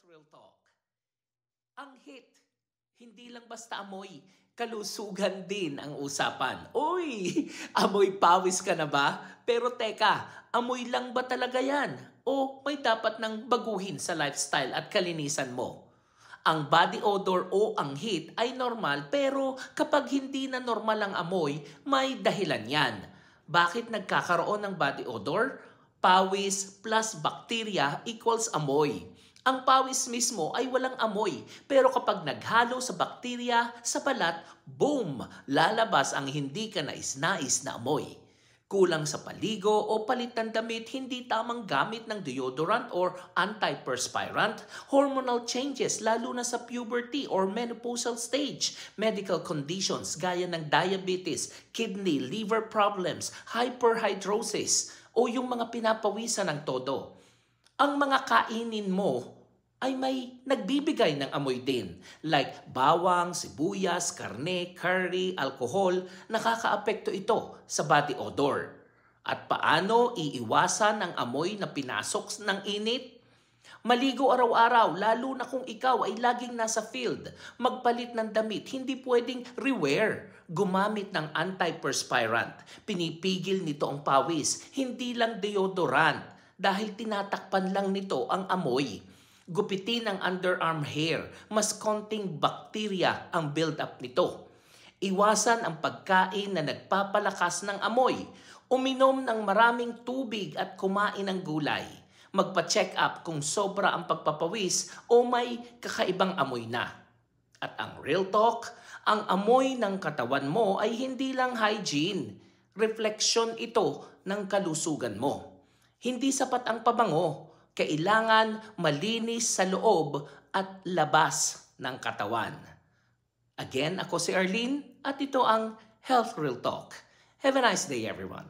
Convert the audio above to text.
Real Talk. Ang hit, hindi lang basta amoy, kalusugan din ang usapan. Uy, amoy pawis ka na ba? Pero teka, amoy lang ba talaga yan? O may dapat nang baguhin sa lifestyle at kalinisan mo? Ang body odor o ang heat ay normal pero kapag hindi na normal ang amoy, may dahilan yan. Bakit nagkakaroon ng body odor? Pawis plus bacteria equals amoy. Ang pawis mismo ay walang amoy pero kapag naghalo sa bakterya sa balat, boom! Lalabas ang hindi ka nais-nais na amoy. Kulang sa paligo o palit ng damit, hindi tamang gamit ng deodorant or antiperspirant, hormonal changes lalo na sa puberty or menopausal stage, medical conditions gaya ng diabetes, kidney, liver problems, hyperhidrosis, o yung mga pinapawisan ng todo. Ang mga kainin mo ay may nagbibigay ng amoy din. Like bawang, sibuyas, karne, curry, alcohol, nakakaapekto ito sa body odor. At paano iiwasan ang amoy na pinasok ng init? Maligo araw-araw, lalo na kung ikaw ay laging nasa field. Magpalit ng damit, hindi pwedeng rewear. Gumamit ng antiperspirant. Pinipigil nito ang pawis, hindi lang deodorant. Dahil tinatakpan lang nito ang amoy. Gupitin ang underarm hair, mas konting bakterya ang build-up nito. Iwasan ang pagkain na nagpapalakas ng amoy. Uminom ng maraming tubig at kumain ng gulay. Magpa-check up kung sobra ang pagpapawis o may kakaibang amoy na. At ang real talk, ang amoy ng katawan mo ay hindi lang hygiene. Refleksyon ito ng kalusugan mo. Hindi sapat ang pabango. Kailangan malinis sa loob at labas ng katawan. Again, ako si Arlene at ito ang Health Real Talk. Have a nice day, everyone.